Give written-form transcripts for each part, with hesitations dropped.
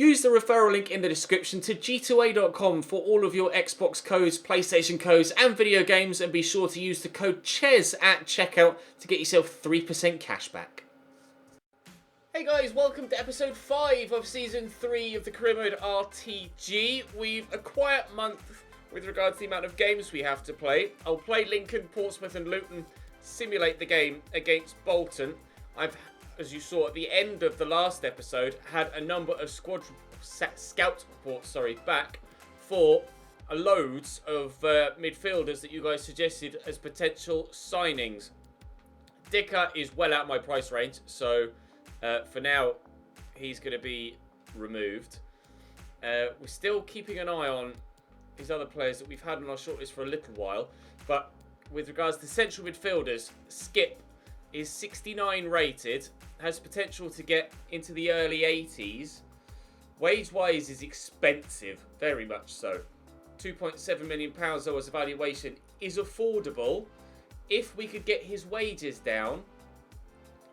Use the referral link in the description to g2a.com for all of your Xbox codes, PlayStation codes and video games, and be sure to use the code CHES at checkout to get yourself 3% cash back. Hey guys, welcome to episode 5 of season 3 of the CM RTG. We've a quiet month with regards to the amount of games we have to play. I'll play Lincoln, Portsmouth and Luton, simulate the game against Bolton. I've, as you saw at the end of the last episode, had a number of scout reports back for loads of midfielders that you guys suggested as potential signings. Dicker is well out of my price range, so for now he's going to be removed. We're still keeping an eye on these other players that we've had on our shortlist for a little while, but with regards to central midfielders, Skip is 69 rated, has potential to get into the early 80s. Wage-wise is expensive, very much so. £2.7 million though as a valuation is affordable. If we could get his wages down,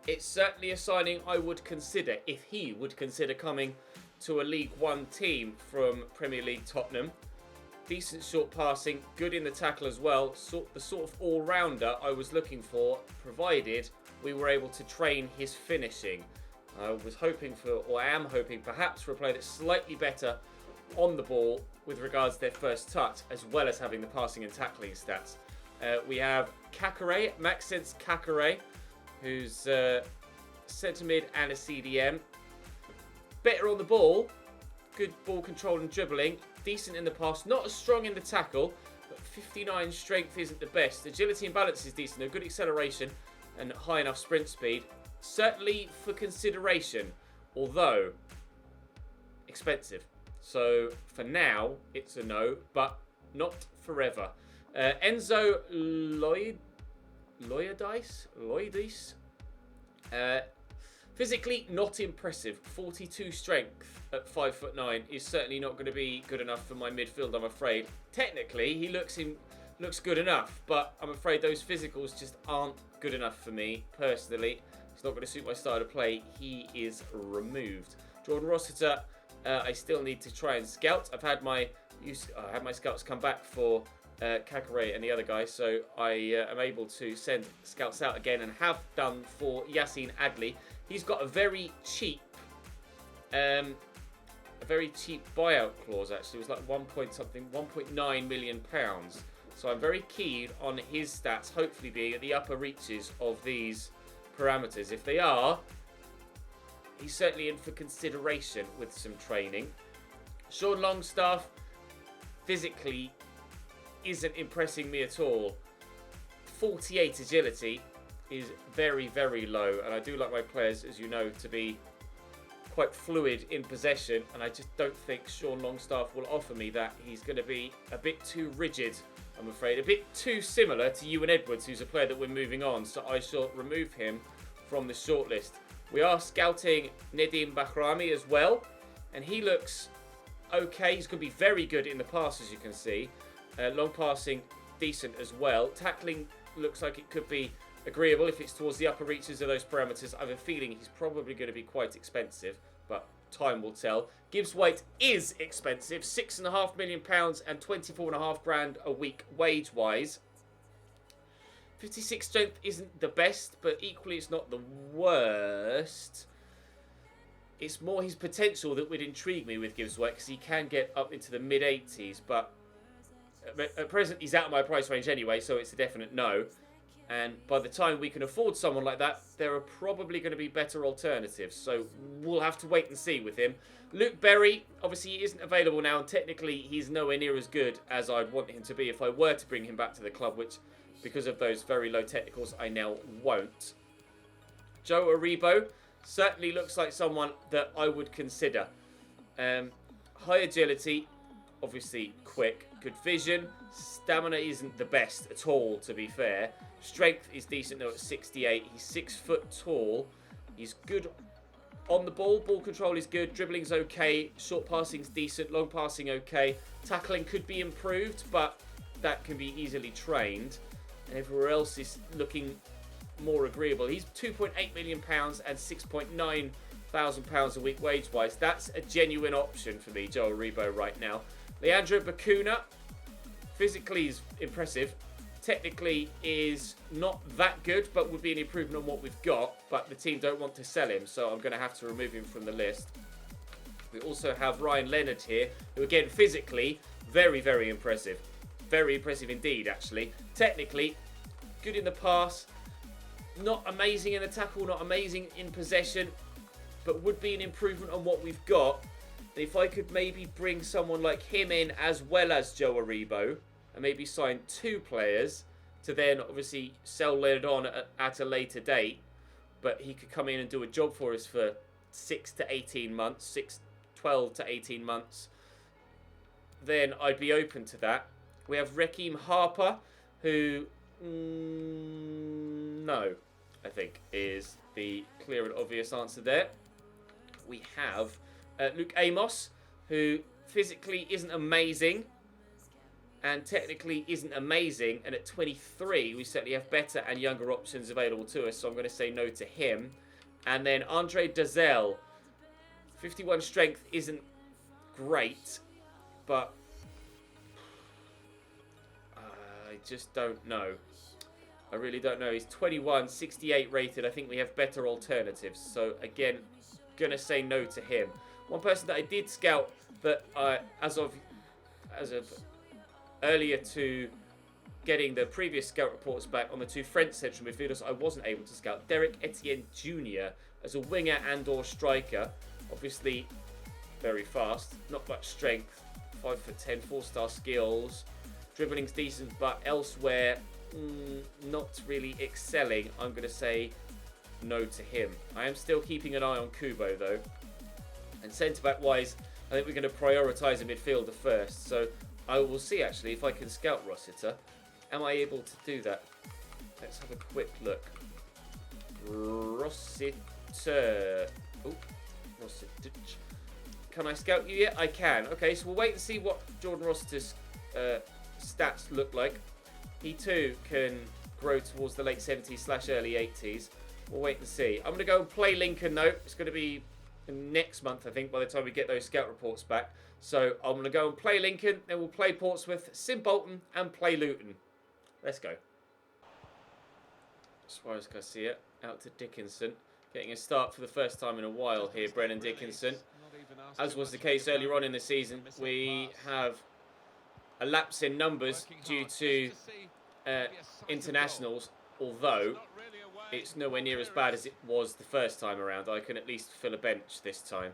it's certainly a signing I would consider, if he would consider coming to a League One team from Premier League Tottenham. Decent short passing, good in the tackle as well. The sort of all-rounder I was looking for, provided we were able to train his finishing. I was hoping for, or I am hoping perhaps, for a player that's slightly better on the ball with regards to their first touch, as well as having the passing and tackling stats. We have Kakare, Maxence Kakare, who's centre mid and a CDM. Better on the ball, good ball control and dribbling. Decent in the pass, not as strong in the tackle, but 59 strength isn't the best. Agility and balance is decent, though. Good acceleration and high enough sprint speed. Certainly for consideration, although expensive. So for now, it's a no, but not forever. Enzo Loydice. Physically not impressive. 42 strength at 5'9" is certainly not going to be good enough for my midfield, I'm afraid. Technically, he looks good enough, but I'm afraid those physicals just aren't good enough for me personally. It's not going to suit my style of play. He is removed. Jordan Rossiter, I still need to try and scout. I had my scouts come back for Kakare and the other guy, so I am able to send scouts out again, and have done for Yassine Adli. He's got a very cheap buyout clause. Actually, it was like 1.9 million pounds. So I'm very keen on his stats, hopefully being at the upper reaches of these parameters. If they are, he's certainly in for consideration with some training. Sean Longstaff, physically, isn't impressing me at all. 48 agility is very, very low, and I do like my players, as you know, to be quite fluid in possession, and I just don't think Sean Longstaff will offer me that. He's going to be a bit too rigid, I'm afraid, a bit too similar to Ewan Edwards, who's a player that we're moving on, so I shall remove him from the shortlist. We are scouting Nedim Bahrami as well, and he looks okay. He's going to be very good in the pass, as you can see. Long passing, decent as well. Tackling looks like it could be agreeable if it's towards the upper reaches of those parameters. I have a feeling he's probably going to be quite expensive, but time will tell. Gibbs White is expensive, £6.5 million and 24.5 grand a week wage-wise. 56 strength isn't the best, but equally it's not the worst. It's more his potential that would intrigue me with Gibbs White, because he can get up into the mid-80s, but at present he's out of my price range anyway, so it's a definite no. And by the time we can afford someone like that, there are probably going to be better alternatives. So we'll have to wait and see with him. Luke Berry, obviously he isn't available now, and technically he's nowhere near as good as I'd want him to be if I were to bring him back to the club, which, because of those very low technicals, I now won't. Joe Aribo certainly looks like someone that I would consider. High agility, obviously quick, good vision. Stamina isn't the best at all, to be fair. Strength is decent though at 68. He's 6 foot tall. He's good on the ball. Ball control is good. Dribbling's okay. Short passing's decent. Long passing okay. Tackling could be improved, but that can be easily trained. And everywhere else is looking more agreeable. He's £2.8 million and 6.9 £1,000 a week wage-wise. That's a genuine option for me, Joe Aribo, right now. Leandro Bacuna, physically is impressive. Technically is not that good, but would be an improvement on what we've got. But the team don't want to sell him, so I'm going to have to remove him from the list. We also have Ryan Leonard here, who again, physically, very, very impressive. Very impressive indeed, actually. Technically, good in the pass. Not amazing in the tackle, not amazing in possession, but would be an improvement on what we've got. And if I could maybe bring someone like him in as well as Joe Aribo, and maybe sign 2 players to then obviously sell Leonard on at a later date, but he could come in and do a job for us for 6 to 18 months, 12 to 18 months, then I'd be open to that. We have Raheem Harper, who, no, I think is the clear and obvious answer there. We have Luke Amos, who physically isn't amazing and technically isn't amazing. And at 23, we certainly have better and younger options available to us. So I'm going to say no to him. And then Andre Dazel, 51 strength isn't great, but I just don't know. I really don't know. He's 21, 68 rated. I think we have better alternatives. So again, going to say no to him. One person that I did scout that as of earlier to getting the previous scout reports back on the 2 French central midfielders, I wasn't able to scout. Derek Etienne Jr. as a winger and or striker. Obviously very fast, not much strength, 5'10", 4-star skills. Dribbling's decent, but elsewhere not really excelling. I'm going to say no to him. I am still keeping an eye on Kubo though. And centre-back wise, I think we're going to prioritise a midfielder first. So I will see actually if I can scout Rossiter. Am I able to do that? Let's have a quick look. Rossiter. Oh, Rossiter. Can I scout you yet? I can. Okay, so we'll wait and see what Jordan Rossiter's stats look like. He too can grow towards the late 70s / early 80s. We'll wait and see. I'm going to go and play Lincoln though. It's going to be next month, I think, by the time we get those scout reports back. So I'm going to go and play Lincoln, then we'll play Portsmouth, sim Bolton, and play Luton. Let's go. Suarez Garcia out to Dickinson. Getting a start for the first time in a while here, Brennan Dickinson. As was the case earlier on in the season, we have a lapse in numbers due to internationals, although it's nowhere near as bad as it was the first time around. I can at least fill a bench this time.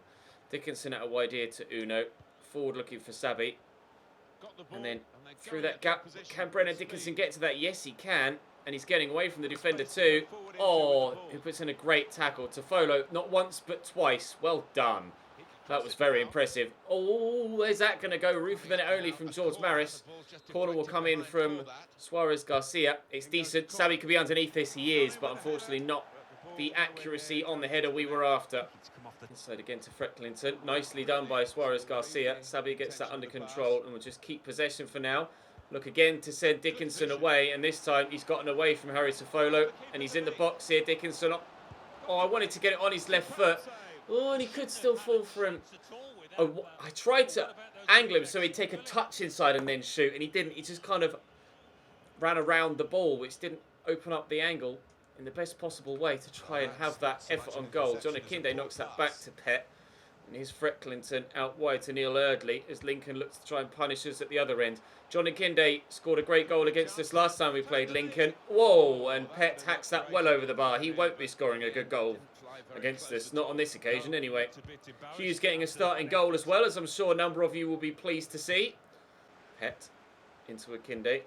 Dickinson out a wide here to Uno. Forward looking for Sabi. And then through that gap, can Brennan Dickinson get to that? Yes, he can. And he's getting away from the defender too. Oh, he puts in a great tackle to Folo. Not once, but twice. Well done. That was very impressive. Oh, where's that going to go? Roof of the net only from George Maris. Corner will come in from Suarez Garcia. It's decent. Sabi could be underneath this. He is, but unfortunately not the accuracy on the header we were after. Inside again to Frecklington. Nicely done by Suarez Garcia. Sabi gets that under control and will just keep possession for now. Look again to send Dickinson away, and this time he's gotten away from Harry Sofolo, and he's in the box here. Dickinson. Oh, I wanted to get it on his left foot. Oh, and he could still fall for him. Oh, I tried to angle him so he'd take a touch inside and then shoot, and he didn't. He just kind of ran around the ball, which didn't open up the angle in the best possible way to try and have that effort on goal. John Akinde knocks that back to Pett. And here's Frecklington out wide to Neil Erdley as Lincoln looks to try and punish us at the other end. John Akinde scored a great goal against us last time we played Lincoln. Whoa, and Pett hacks that well over the bar. He won't be scoring a good goal against us, not on this occasion anyway. Hughes getting a starting goal as well, as I'm sure a number of you will be pleased to see. Pett into Akinde.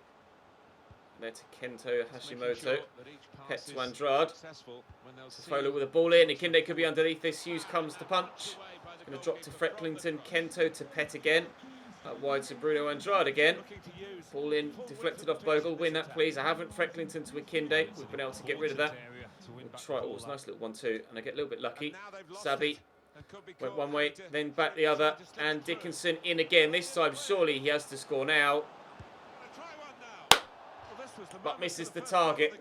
There to Kento Hashimoto. Pett to Andrade. Sofolo with a ball in. Akinde could be underneath this. Hughes comes to punch. Going to drop to Frecklington. Kento to Pett again. Out wide to Bruno Andrade again. Ball in, deflected off Bogle. Win that, please. I haven't. Frecklington to Akinde. We've been able to get rid of that. We'll try. Oh, it's a nice little 1-2. And I get a little bit lucky. Sabi went one way, then back the other. And Dickinson in again. This time, surely he has to score now. But misses the target.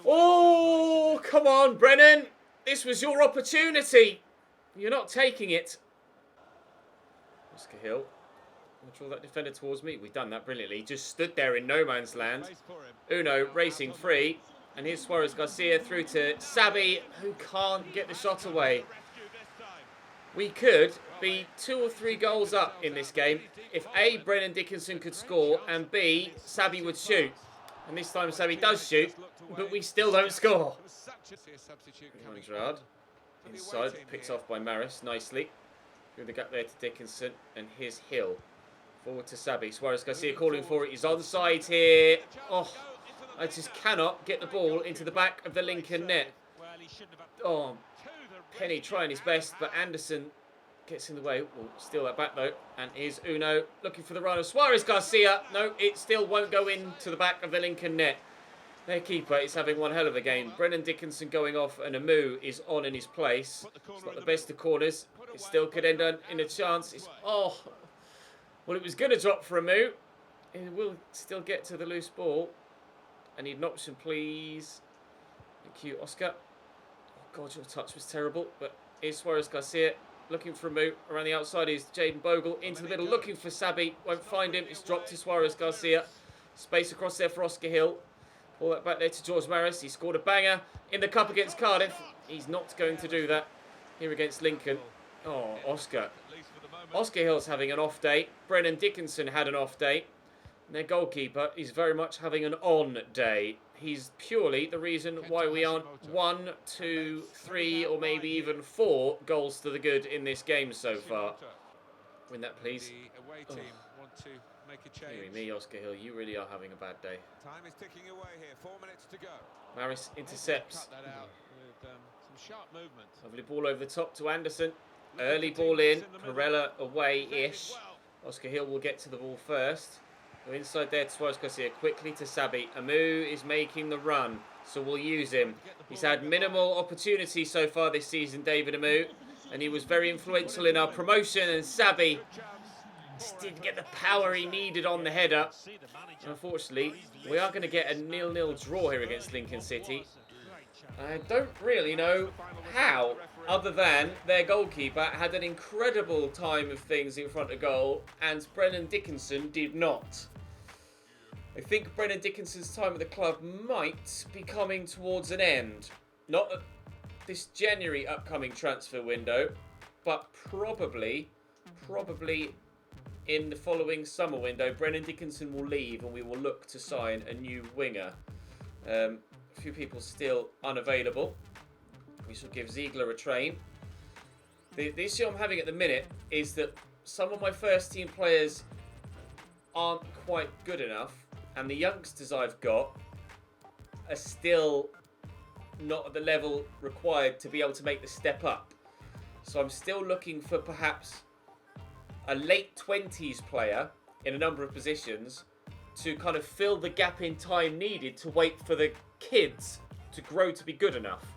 Oh, come on, Brennan. This was your opportunity. You're not taking it. Oscar Hill. I'll draw that defender towards me. We've done that brilliantly. Just stood there in no man's land. Uno racing free. And here's Suarez Garcia through to Sabi, who can't get the shot away. We could be 2 or 3 goals up in this game if A, Brennan Dickinson could score, and B, Sabi would shoot. And this time Sabi does shoot, but we still don't score. Gerard, inside, picked off by Maris nicely. Through the gap there to Dickinson, and here's Hill. Forward to Sabi. Suarez Garcia calling for it. He's onside here. Oh, I just cannot get the ball into the back of the Lincoln net. Oh, Penny trying his best, but Anderson gets in the way. We'll steal that back though. And here's Uno looking for the run of Suarez Garcia. No, it still won't go into the back of the Lincoln net. Their keeper is having one hell of a game. Brennan Dickinson going off, and Amu is on in his place. It's not the best of corners. It still could end in a chance. Well, it was going to drop for Amu. It will still get to the loose ball. I need an option, please. Thank you, Oscar. Oh, God, your touch was terrible. But here's Suarez Garcia looking for Amu. Around the outside is Jaden Bogle. Into the middle, looking for Sabi. Won't find him. It's dropped to Suarez Garcia. Space across there for Oscar Hill. Pull that back there to George Maris. He scored a banger in the cup against Cardiff. He's not going to do that here against Lincoln. Oh, Oscar. Oscar Hill's having an off day. Brennan Dickinson had an off day. And their goalkeeper is very much having an on day. He's purely the reason why we aren't 1, 2, 3 or maybe even 4 goals to the good in this game so far. Win that, please. Oh. Hear me, Oscar Hill, you really are having a bad day. Time is ticking away here. 4 minutes to go. Maris intercepts. With some sharp movement. Lovely ball over the top to Anderson. Early ball in. Perella away-ish. Oscar Hill will get to the ball first. Go inside there to Suarez Garcia. Quickly to Sabi. Amu is making the run, so we'll use him. He's had minimal opportunity so far this season, David Amu, and he was very influential in our promotion, and Sabi just didn't get the power he needed on the header. Unfortunately, we are going to get a 0-0 draw here against Lincoln City. I don't really know how, other than their goalkeeper had an incredible time of things in front of goal, and Brennan Dickinson did not. I think Brennan Dickinson's time at the club might be coming towards an end. Not at this January upcoming transfer window, but probably in the following summer window, Brennan Dickinson will leave and we will look to sign a new winger. A few people still unavailable. We shall give Ziegler a train. The issue I'm having at the minute is that some of my first team players aren't quite good enough, and the youngsters I've got are still not at the level required to be able to make the step up. So I'm still looking for perhaps a late 20s player in a number of positions to kind of fill the gap in time needed to wait for the kids to grow to be good enough.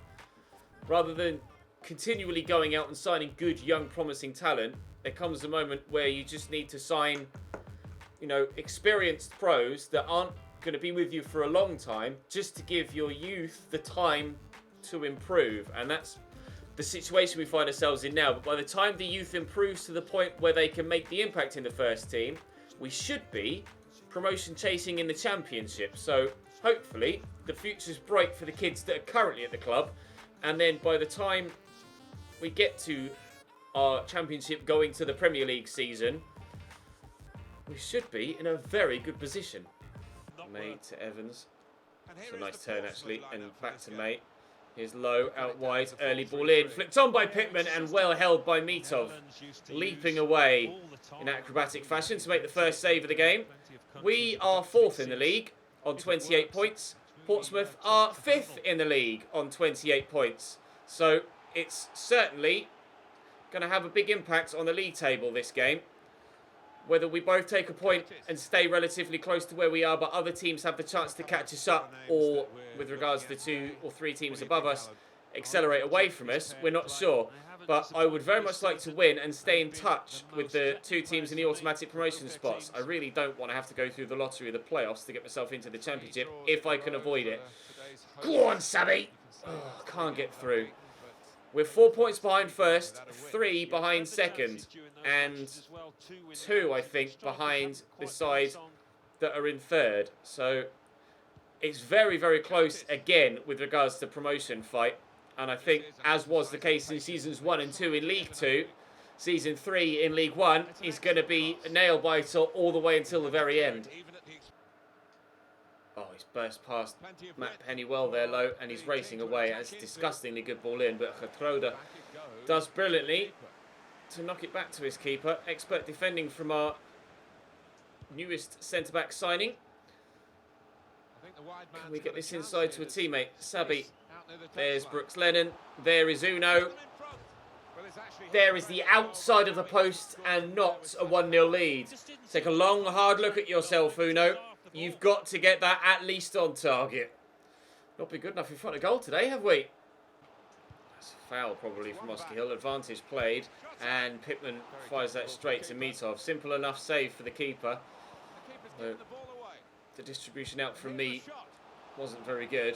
Rather than continually going out and signing good, young, promising talent, there comes a moment where you just need to sign, experienced pros that aren't going to be with you for a long time, just to give your youth the time to improve. And that's the situation we find ourselves in now. But by the time the youth improves to the point where they can make the impact in the first team, we should be promotion chasing in the championship. So hopefully the future's bright for the kids that are currently at the club. And then by the time we get to our championship going to the Premier League season, we should be in a very good position. May to Evans. It's a nice turn actually, and back to May. Here's Lowe out wide, early ball in, flicked on by Pittman and well held by Mitov, leaping away in acrobatic fashion to make the first save of the game. We are 4th in the league on 28 points. Portsmouth are 5th in the league on 28 points. So it's certainly going to have a big impact on the league table this game. Whether we both take a point and stay relatively close to where we are, but other teams have the chance to catch us up, or with regards to 2 or 3 teams above us, accelerate away from us, we're not sure. But I would very much like to win and stay in touch with the 2 teams in the automatic promotion spots. I really don't want to have to go through the lottery of the playoffs to get myself into the championship if I can avoid it. Go on, Sabi! Oh, can't get through. We're 4 points behind first, 3 behind second, and 2, I think, behind the side that are in third. So it's very, very close again with regards to promotion fight. And I think, as was the case in seasons 1 and 2 in League 2, season 3 in League 1 is going to be a nail-biter all the way until the very end. Oh, he's burst past Matt Penny well there, low, and he's racing away. That's a disgustingly good ball in, but Gertrude does brilliantly to knock it back to his keeper. Expert defending from our newest centre-back signing. Can we get this inside to a teammate? Sabi. There's Brooks Lennon. There is Uno. There is the outside of the post and not a 1-0 lead. Take a long, hard look at yourself, Uno. You've got to get that at least on target. Not been good enough in front of goal today, have we? That's a foul probably from Oscar Hill. Advantage played. And Pittman fires that straight to Mitov. Simple enough save for the keeper. The distribution out from me wasn't very good.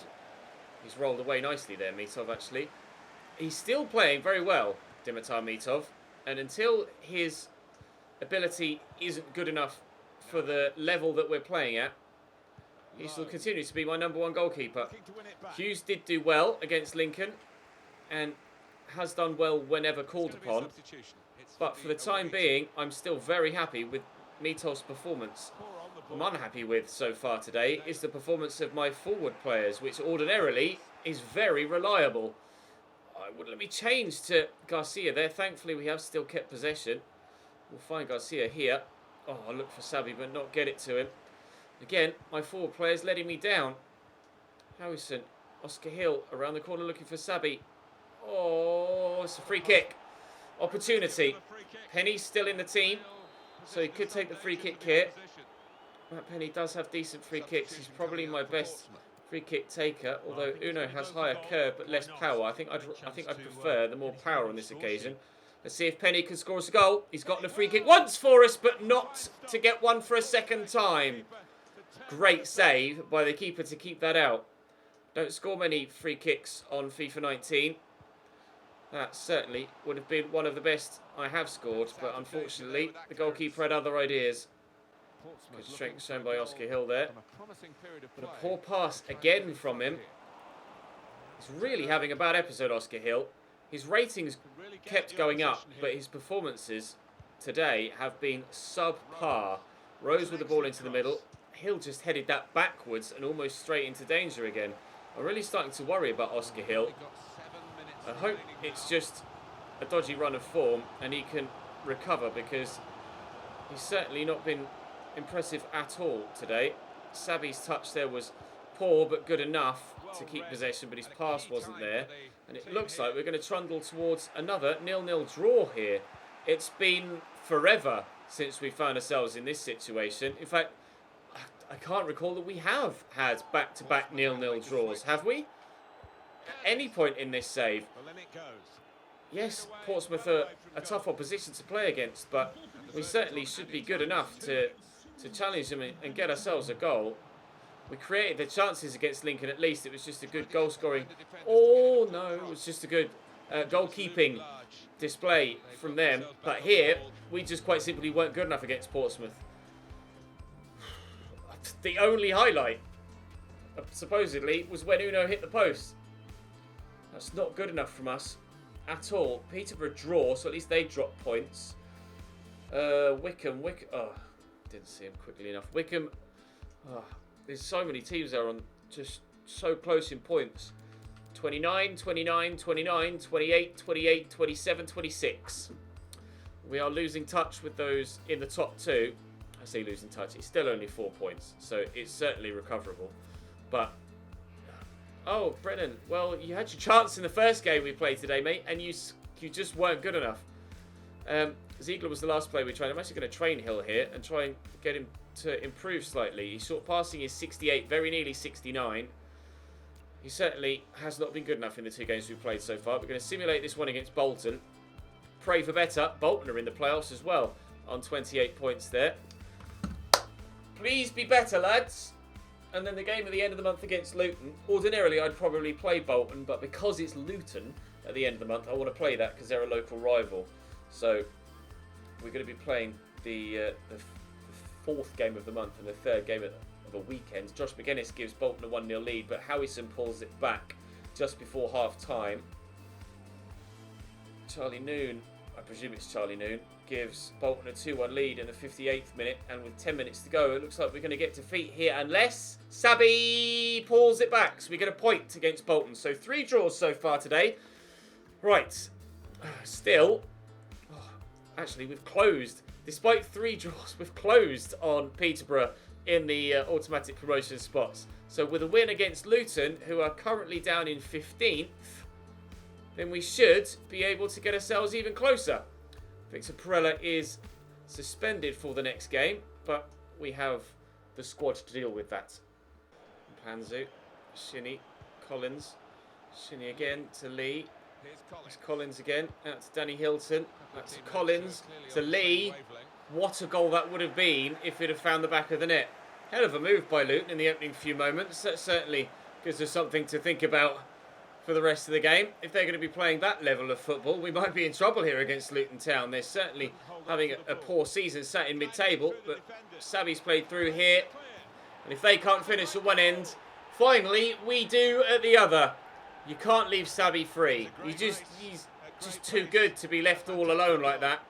He's rolled away nicely there, Mitov, actually. He's still playing very well, Dimitar Mitov. And until his ability isn't good enough for the level that we're playing at, he still continues to be my #1 goalkeeper. Hughes did do well against Lincoln and has done well whenever called upon. But for the time being, I'm still very happy with Mitov's performance. What I'm unhappy with so far today is the performance of my forward players, which ordinarily is very reliable. I wouldn't let me change to Garcia there. Thankfully, we have still kept possession. We'll find Garcia here. Oh, I look for Sabi, but not get it to him. Again, my forward player's letting me down. Harrison, Oscar Hill around the corner looking for Sabi. Oh, it's a free kick. Opportunity. Penny's still in the team, so he could take the free kick here. Matt Penny does have decent free kicks. He's probably my best free kick taker, although Uno has higher curve but less power. I think I'd prefer the more power on this occasion. Let's see if Penny can score us a goal. He's gotten a free kick once for us, but not to get one for a second time. Great save by the keeper to keep that out. Don't score many free kicks on FIFA 19. That certainly would have been one of the best I have scored, but unfortunately the goalkeeper had other ideas. Good strength shown by Oscar Hill there. But a poor pass again from him. He's really having a bad episode, Oscar Hill. His ratings kept going up, but his performances today have been subpar. Rose with the ball into the middle. Hill just headed that backwards and almost straight into danger again. I'm really starting to worry about Oscar Hill. I hope it's just a dodgy run of form and he can recover, because he's certainly not been impressive at all today. Sabi's touch there was poor but good enough to keep possession, but his pass wasn't there. And it looks like we're going to trundle towards another 0-0 draw here. It's been forever since we found ourselves in this situation. In fact, I can't recall that we have had back-to-back 0-0 draws, have we? At any point in this save. Yes, Portsmouth are a tough opposition to play against, but we certainly should be good enough to challenge them and get ourselves a goal. We created the chances against Lincoln at least. It was just a good goal scoring. Oh no, it was just a good goalkeeping display from them. But here, we just quite simply weren't good enough against Portsmouth. The only highlight, supposedly, was when Uno hit the post. That's not good enough from us at all. Peterborough draw, so at least they drop points. Wickham. Oh, didn't see him quickly enough. Wickham. Oh, there's so many teams there on just so close in points. 29, 29, 29, 28, 28, 27, 26. We are losing touch with those in the top two. I say losing touch. It's still only 4 points, so it's certainly recoverable. But oh, Brennan. Well, you had your chance in the first game we played today, mate, and you just weren't good enough. Ziegler was the last player we tried. I'm actually going to train Hill here and try and get him to improve slightly. His short passing is 68, very nearly 69. He certainly has not been good enough in the 2 games we've played so far. We're going to simulate this one against Bolton. Pray for better. Bolton are in the playoffs as well on 28 points there. Please be better, lads. And then the game at the end of the month against Luton. Ordinarily, I'd probably play Bolton, but because it's Luton, at the end of the month. I want to play that because they're a local rival. So we're going to be playing the fourth game of the month and the third game of the weekend. Josh McGuinness gives Bolton a 1-0 lead, but Howison pulls it back just before half-time. Charlie Noon, I presume it's Charlie Noon, gives Bolton a 2-1 lead in the 58th minute, and with 10 minutes to go, it looks like we're going to get defeat here unless Sabi pulls it back. So we get a point against Bolton. So 3 draws so far today. Right, still, actually we've closed, despite 3 draws, we've closed on Peterborough in the automatic promotion spots. So with a win against Luton, who are currently down in 15th, then we should be able to get ourselves even closer. Victor Perella is suspended for the next game, but we have the squad to deal with that. Panzu, Shinnie, Collins, Shinnie again to Lee. It's Collins again, out to Danny Hilton. That's Collins to Lee. What a goal that would have been if it had found the back of the net. Hell of a move by Luton in the opening few moments. That certainly gives us something to think about for the rest of the game. If they're going to be playing that level of football, we might be in trouble here against Luton Town. They're certainly having a poor season, sat in mid-table, but Sabi's played through here. And if they can't finish at one end, finally we do at the other. You can't leave Sabi free. He's just too good to be left all alone like that.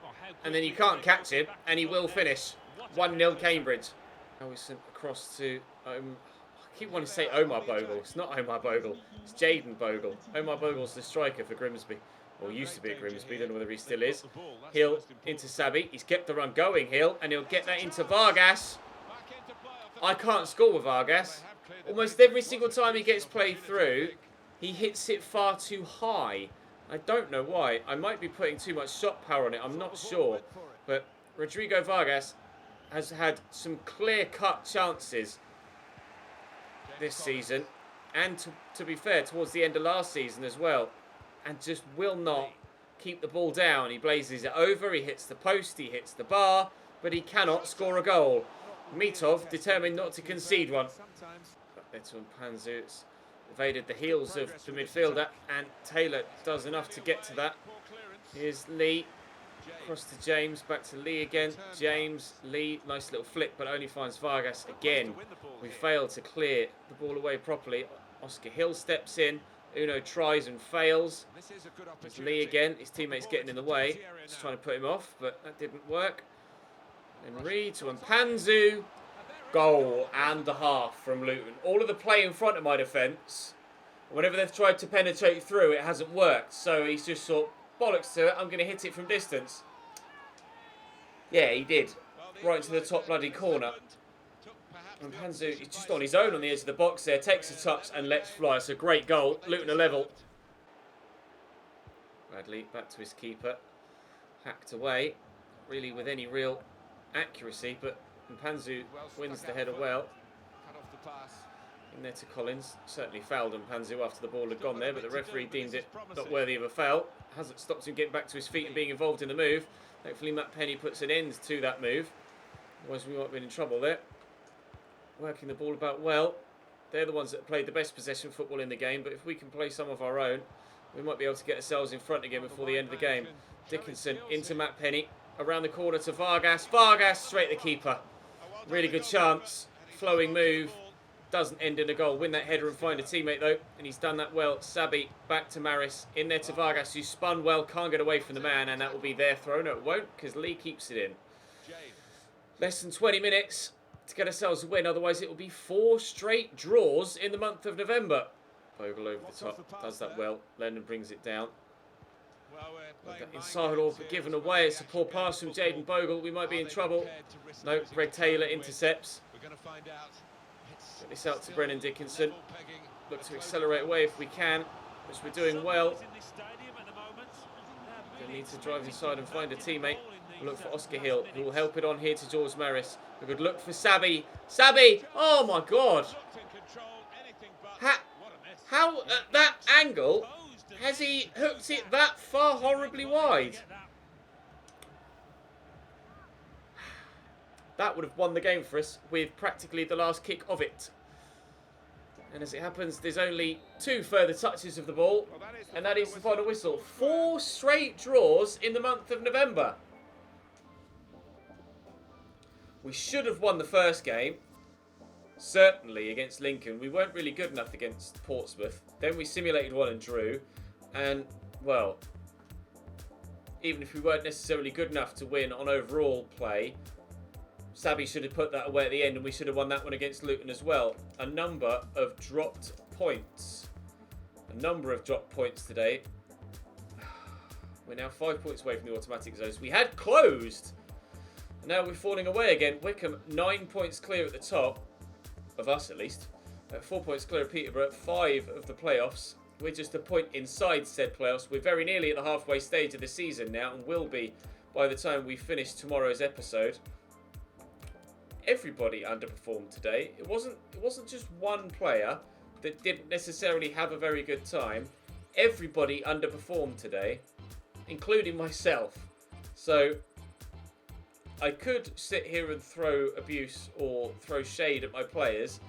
And then you can't catch him, and he will finish. 1-0 Cambridge. Now we sent across to I keep wanting to say Omar Bogle. It's not Omar Bogle. It's Jaden Bogle. Omar Bogle's the striker for Grimsby. Or used to be at Grimsby. Don't know whether he still is. Hill into Sabi. He's kept the run going, Hill. And he'll get that into Vargas. I can't score with Vargas. Almost every single time he gets played through, he hits it far too high. I don't know why. I might be putting too much shot power on it. I'm not sure. But Rodrigo Vargas has had some clear-cut chances this season, and to be fair, towards the end of last season as well, and just will not keep the ball down. He blazes it over, he hits the post, he hits the bar, but he cannot score a goal. Mitov determined not to concede one. That's when Panzu evaded the heels of the midfielder, and Taylor does enough to get to that. Here's Lee. Across to James, back to Lee again. James, Lee, nice little flick, but only finds Vargas again. We fail to clear the ball away properly. Oscar Hill steps in. Uno tries and fails. It's Lee again. His teammate's getting in the way. Just trying to put him off, but that didn't work. Then Reed to Mpanzu. Goal and a half from Luton. All of the play in front of my defence. Whenever they've tried to penetrate through, it hasn't worked. So he's just thought, bollocks to it, I'm going to hit it from distance. Yeah, he did. Right into the top bloody corner. And Panzu, he's just on his own on the edge of the box there. Takes a touch and lets fly. It's a great goal. Luton are level. Bradley back to his keeper. Hacked away. Really with any real accuracy. But Panzu wins the header well. In there to Collins. Certainly fouled Mpanzu after the ball had gone there, but the referee deemed it not worthy of a foul. Hasn't stopped him getting back to his feet and being involved in the move. Hopefully Matt Penny puts an end to that move. Otherwise we might have been in trouble there. Working the ball about well. They're the ones that played the best possession football in the game, but if we can play some of our own, we might be able to get ourselves in front again before the end of the game. Dickinson into Matt Penny. Around the corner to Vargas. Vargas straight at the keeper. Really good chance. Flowing move. Doesn't end in a goal. Win that header and find a teammate though. And he's done that well. Sabi back to Maris. In there to Vargas, who spun well. Can't get away from the man. And that will be their throw. No, it won't, because Lee keeps it in. Less than 20 minutes to get ourselves a win. Otherwise, it will be 4 straight draws in the month of November. Bogle over the top. Does that well. Lennon brings it down. Inside all but given away. It's a poor pass from Jaden Bogle. We might be in trouble. No, Greg Taylor intercepts. Get this out to Brennan Dickinson. Look to accelerate away if we can, which we're doing well. We need to drive inside and find a teammate. We'll look for Oscar Hill, who will help it on here to George Maris. We could look for Sabi. Sabi! Oh my God! How at that angle has he hooked it that far horribly wide? That would have won the game for us with practically the last kick of it. And as it happens, there's only 2 further touches of the ball, and that is the final whistle. 4 straight draws in the month of November. We should have won the first game, certainly against Lincoln. We weren't really good enough against Portsmouth. Then we simulated one and drew, and, well, even if we weren't necessarily good enough to win on overall play, Sabby should have put that away at the end, and we should have won that one against Luton as well. A number of dropped points. A number of dropped points today. We're now 5 points away from the automatic zones. We had closed. And now we're falling away again. Wickham 9 points clear at the top. Of us, at least. 4 points clear of Peterborough. 5 of the playoffs. We're just a point inside said playoffs. We're very nearly at the halfway stage of the season now, and will be by the time we finish tomorrow's episode. Everybody underperformed today. It wasn't just one player that didn't necessarily have a very good time. Everybody underperformed today, including myself. So I could sit here and throw abuse or throw shade at my players,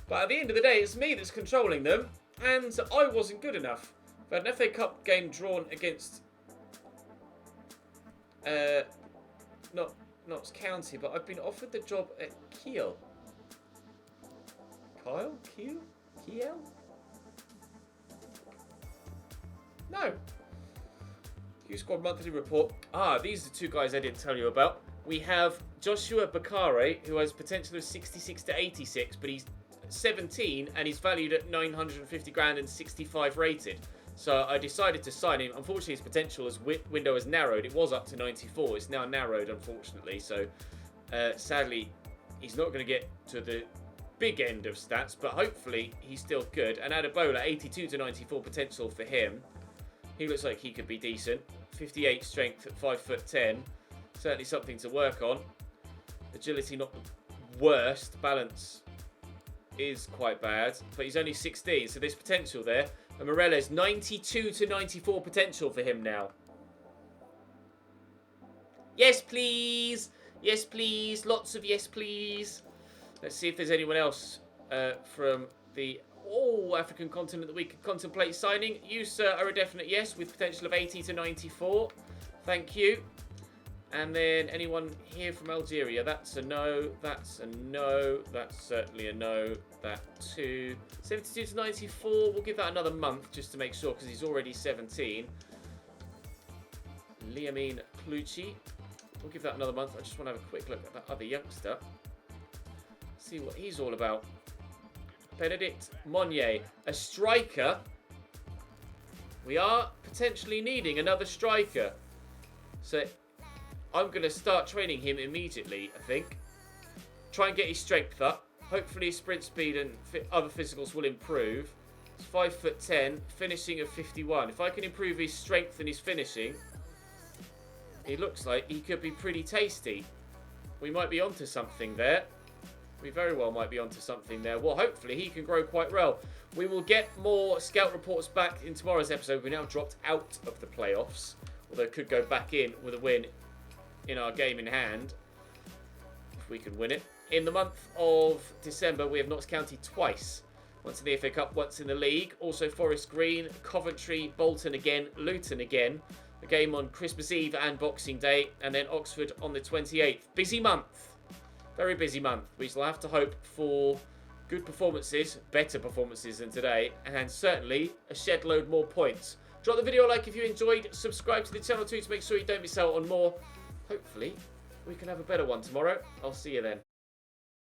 but at the end of the day, it's me that's controlling them, and I wasn't good enough. I've had an FA Cup game drawn against Notts County, but I've been offered the job at Kiel. Kiel? No. Q Squad monthly report. These are the 2 guys I didn't tell you about. We have Joshua Bakare, who has potential of 66 to 86, but he's 17 and he's valued at 950 grand and 65 rated. So I decided to sign him. Unfortunately, his potential as window has narrowed. It was up to 94. It's now narrowed, unfortunately. So sadly, he's not going to get to the big end of stats, but hopefully he's still good. And Adebola, 82 to 94 potential for him. He looks like he could be decent. 58 strength at 5'10". Certainly something to work on. Agility not the worst. Balance is quite bad, but he's only 16, so there's potential there. And Morella's 92 to 94 potential for him now. Yes, please. Yes, please. Lots of yes, please. Let's see if there's anyone else from the African continent that we could contemplate signing. You, sir, are a definite yes with potential of 80 to 94. Thank you. And then anyone here from Algeria? That's a no. That's a no. That's certainly a no. That too. 72 to 94. We'll give that another month just to make sure, because he's already 17. Liamine Kluchi. We'll give that another month. I just want to have a quick look at that other youngster. See what he's all about. Benedict Monnier, a striker. We are potentially needing another striker. So I'm going to start training him immediately, I think. Try and get his strength up. Hopefully his sprint speed and other physicals will improve. He's 5'10", finishing of 51. If I can improve his strength and his finishing, it looks like he could be pretty tasty. We might be onto something there. We very well might be onto something there. Well, hopefully he can grow quite well. We will get more scout reports back in tomorrow's episode. We now dropped out of the playoffs, although could go back in with a win in our game in hand, if we can win it. In the month of December, we have Notts County twice. Once in the FA Cup, once in the league. Also Forest Green, Coventry, Bolton again, Luton again. A game on Christmas Eve and Boxing Day. And then Oxford on the 28th. Busy month. Very busy month. We shall have to hope for good performances, better performances than today. And certainly a shed load more points. Drop the video a like if you enjoyed. Subscribe to the channel too to make sure you don't miss out on more. Hopefully, we can have a better one tomorrow. I'll see you then.